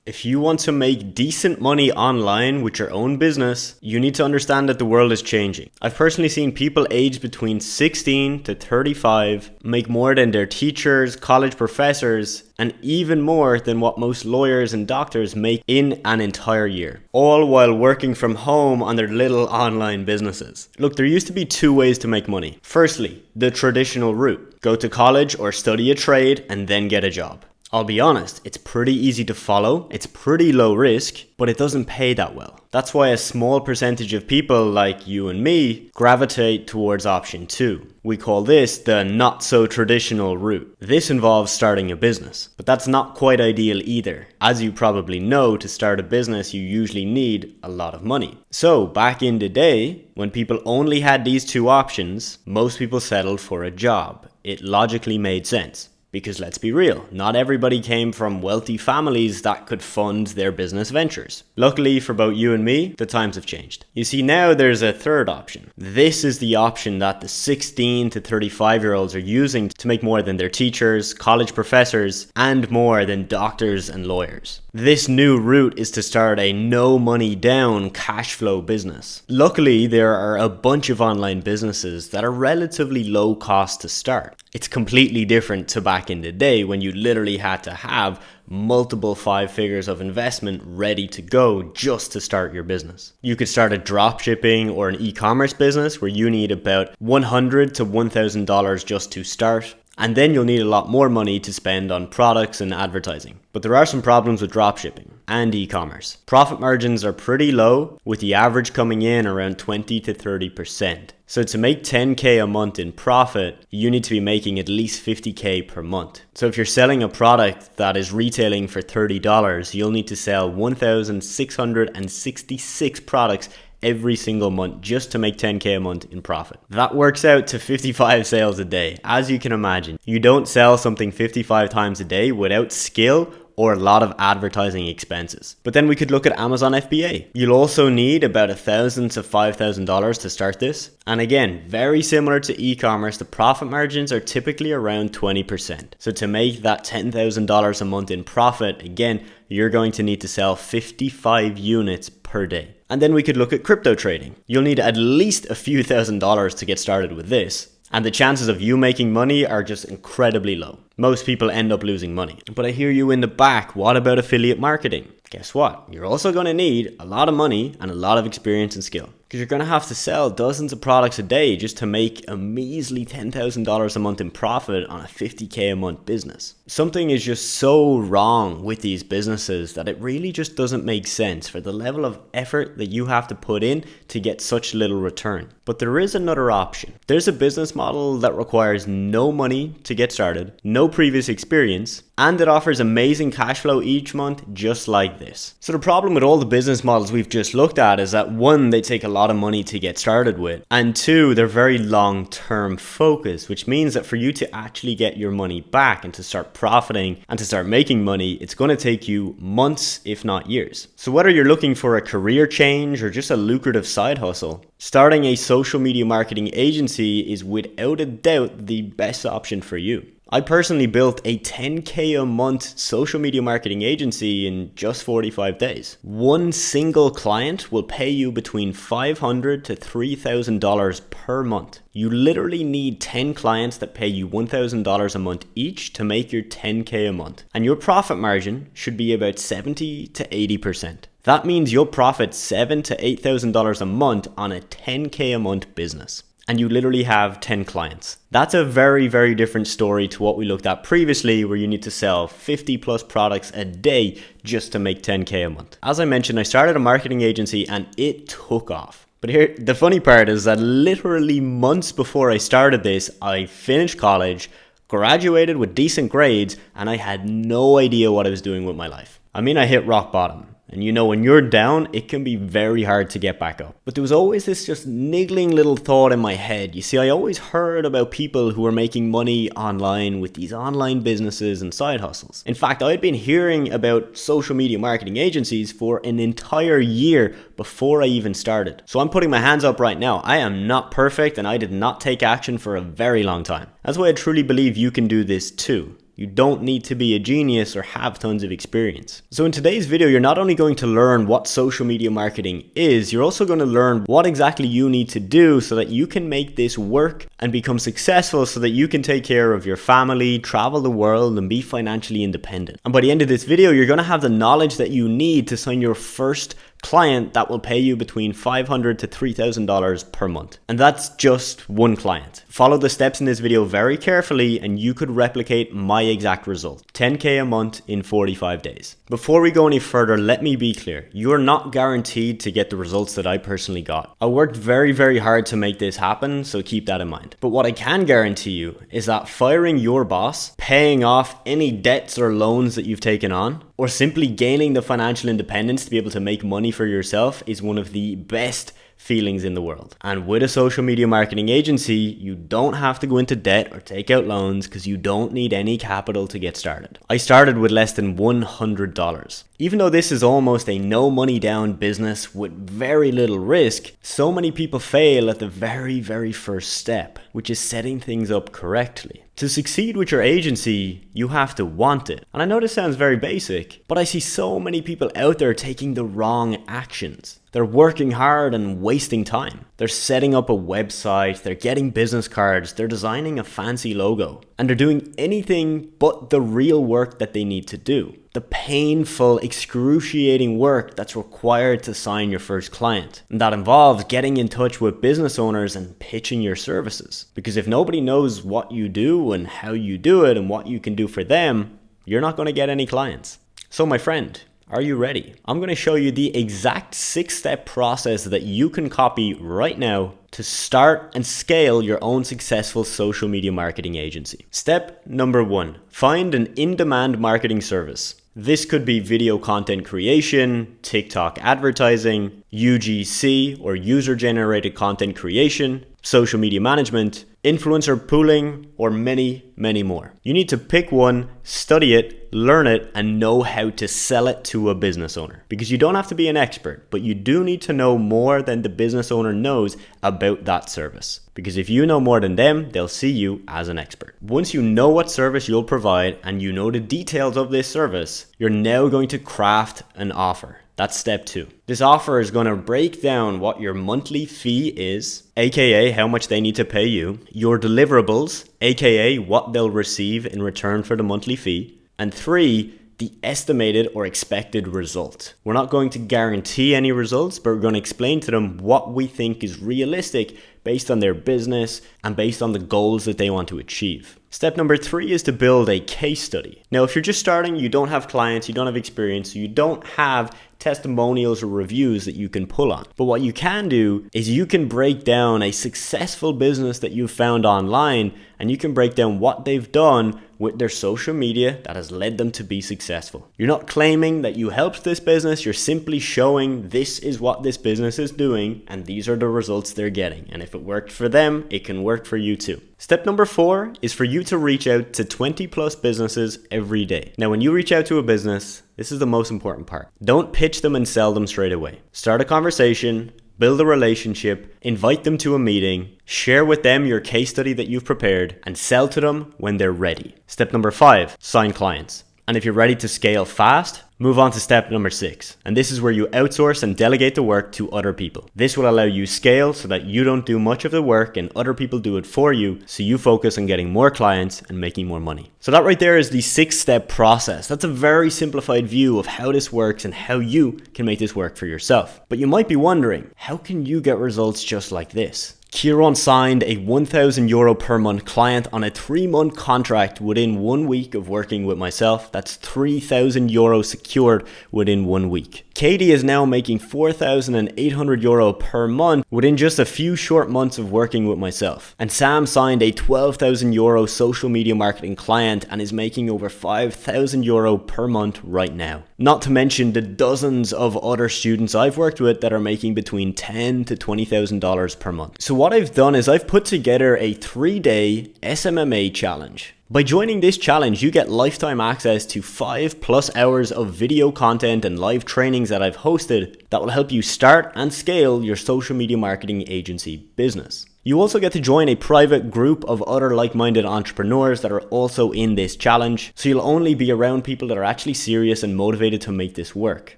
If you want to make decent money online with your own business, you need to understand that the world is changing. I've personally seen people aged between 16 to 35 make more than their teachers, college professors, and even more than what most lawyers and doctors make in an entire year, all while working from home on their little online businesses. Look, there used to be two ways to make money. Firstly, the traditional route. Go to college or study a trade and then get a job. I'll be honest, it's pretty easy to follow, it's pretty low risk, but it doesn't pay that well. That's why a small percentage of people like you and me gravitate towards option 2. We call this the not so traditional route. This involves starting a business, but that's not quite ideal either. As you probably know, to start a business you usually need a lot of money. So back in the day, when people only had these two options, most people settled for a job. It logically made sense. Because let's be real, not everybody came from wealthy families that could fund their business ventures. Luckily for both you and me, the times have changed. You see, now there's a third option. This is the option that the 16 to 35-year-olds are using to make more than their teachers, college professors, and more than doctors and lawyers. This new route is to start a no money down cash flow business. Luckily, there are a bunch of online businesses that are relatively low cost to start. It's completely different to back in the day when you literally had to have multiple 5 figures of investment ready to go just to start your business. You could start a drop shipping or an e-commerce business where you need about $100 to $1,000 just to start. And then you'll need a lot more money to spend on products and advertising. But there are some problems with dropshipping and e-commerce. Profit margins are pretty low, with the average coming in around 20 to 30%. So to make 10K a month in profit, you need to be making at least 50K per month. So if you're selling a product that is retailing for $30, you'll need to sell 1,666 products every single month just to make 10K a month in profit. That works out to 55 sales a day. As you can imagine, you don't sell something 55 times a day without skill or a lot of advertising expenses. But then we could look at Amazon FBA. You'll also need about $1,000 to $5,000 to start this. And again, very similar to e-commerce, the profit margins are typically around 20%. So to make that $10,000 a month in profit, again, you're going to need to sell 55 units per day. And then we could look at crypto trading. You'll need at least a few $1,000s to get started with this. And the chances of you making money are just incredibly low. Most people end up losing money. But I hear you in the back, what about affiliate marketing? Guess what? You're also going to need a lot of money and a lot of experience and skill. Because you're going to have to sell dozens of products a day just to make a measly $10,000 a month in profit on a 50K a month business. Something is just so wrong with these businesses that it really just doesn't make sense for the level of effort that you have to put in to get such little return. But there is another option. There's a business model that requires no money to get started, no previous experience, and it offers amazing cash flow each month just like this. So the problem with all the business models we've just looked at is that 1, they take a lot of money to get started with, and 2, they're very long-term focused, which means that for you to actually get your money back and to start profiting and to start making money, it's going to take you months, if not years. So whether you're looking for a career change or just a lucrative side hustle, starting a social media marketing agency is without a doubt the best option for you. I personally built a 10K a month social media marketing agency in just 45 days. One single client will pay you between $500 to $3,000 per month. You literally need 10 clients that pay you $1,000 a month each to make your 10K a month. And your profit margin should be about 70 to 80%. That means you'll profit $7,000 to $8,000 a month on a 10K a month business. And you literally have 10 clients. That's a very, very different story to what we looked at previously, where you need to sell 50 plus products a day just to make 10K a month. As I mentioned, I started a marketing agency and it took off. But here, the funny part is that literally months before I started this, I finished college, graduated with decent grades, and I had no idea what I was doing with my life. I mean, I hit rock bottom. And you know, when you're down, it can be very hard to get back up. But there was always this just niggling little thought in my head. You see, I always heard about people who were making money online with these online businesses and side hustles. In fact, I'd been hearing about social media marketing agencies for an entire year before I even started. So I'm putting my hands up right now. I am not perfect and I did not take action for a very long time. That's why I truly believe you can do this too. You don't need to be a genius or have tons of experience. So in today's video, you're not only going to learn what social media marketing is, you're also going to learn what exactly you need to do so that you can make this work and become successful so that you can take care of your family, travel the world, and be financially independent. And by the end of this video, you're going to have the knowledge that you need to sign your first client that will pay you between $500 to $3,000 per month. And that's just one client. Follow the steps in this video very carefully and you could replicate my exact result. 10K a month in 45 days. Before we go any further, let me be clear. You're not guaranteed to get the results that I personally got. I worked very hard to make this happen, so keep that in mind. But what I can guarantee you is that firing your boss, paying off any debts or loans that you've taken on, or simply gaining the financial independence to be able to make money for yourself is one of the best feelings in the world. And with a social media marketing agency, you don't have to go into debt or take out loans because you don't need any capital to get started. I started with less than $100. Even though this is almost a no money down business with very little risk, so many people fail at the very first step, which is setting things up correctly. To succeed with your agency, you have to want it. And I know this sounds very basic, but I see so many people out there taking the wrong actions. They're working hard and wasting time. They're setting up a website, they're getting business cards, they're designing a fancy logo, and they're doing anything but the real work that they need to do. The painful, excruciating work that's required to sign your first client. And that involves getting in touch with business owners and pitching your services. Because if nobody knows what you do and how you do it and what you can do for them, you're not going to get any clients. So my friend, are you ready? I'm going to show you the exact 6-step process that you can copy right now to start and scale your own successful social media marketing agency. Step number 1, find an in-demand marketing service. This could be video content creation, TikTok advertising, UGC or user-generated content creation, social media management, influencer pooling, or many more. You need to pick one, study it, learn it, and know how to sell it to a business owner. Because you don't have to be an expert, but you do need to know more than the business owner knows about that service. Because if you know more than them, they'll see you as an expert. Once you know what service you'll provide and you know the details of this service, you're now going to craft an offer. That's step 2. This offer is going to break down what your monthly fee is, aka how much they need to pay you, your deliverables, aka what they'll receive in return for the monthly fee, and 3, the estimated or expected result. We're not going to guarantee any results, but we're going to explain to them what we think is realistic based on their business and based on the goals that they want to achieve. Step number 3 is to build a case study. Now, if you're just starting, you don't have clients, you don't have experience, you don't have testimonials or reviews that you can pull on. But what you can do is you can break down a successful business that you've found online, and you can break down what they've done with their social media that has led them to be successful. You're not claiming that you helped this business, you're simply showing this is what this business is doing and these are the results they're getting. And if it worked for them, it can work for you too. Step number 4 is for you to reach out to 20 plus businesses every day. Now, when you reach out to a business, this is the most important part. Don't pitch them and sell them straight away. Start a conversation, build a relationship, invite them to a meeting, share with them your case study that you've prepared, and sell to them when they're ready. Step number 5, sign clients. And if you're ready to scale fast, move on to step number 6. And this is where you outsource and delegate the work to other people. This will allow you scale so that you don't do much of the work and other people do it for you, so you focus on getting more clients and making more money. So that right there is the 6-step process. That's a very simplified view of how this works and how you can make this work for yourself. But you might be wondering, how can you get results just like this? Kieran signed a €1,000 per month client on a 3-month contract within 1 week of working with myself. That's €3,000 secured within 1 week. Katie is now making €4,800 per month within just a few short months of working with myself. And Sam signed a €12,000 social media marketing client and is making over €5,000 per month right now. Not to mention the dozens of other students I've worked with that are making between $10,000 to $20,000 per month. So what I've done is I've put together a 3-day SMMA challenge. By joining this challenge, you get lifetime access to 5+ hours of video content and live trainings that I've hosted that will help you start and scale your social media marketing agency business. You also get to join a private group of other like-minded entrepreneurs that are also in this challenge, so you'll only be around people that are actually serious and motivated to make this work.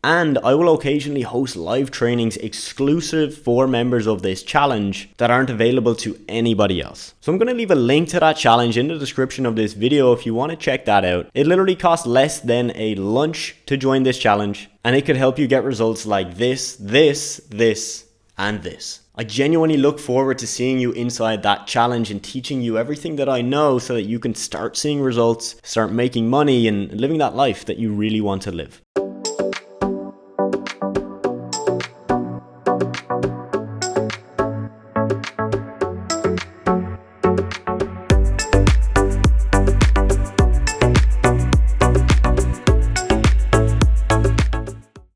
And I will occasionally host live trainings exclusive for members of this challenge that aren't available to anybody else. So I'm going to leave a link to that challenge in the description of this video if you want to check that out. It literally costs less than a lunch to join this challenge, and it could help you get results like this, and this. I genuinely look forward to seeing you inside that challenge and teaching you everything that I know so that you can start seeing results, start making money, and living that life that you really want to live.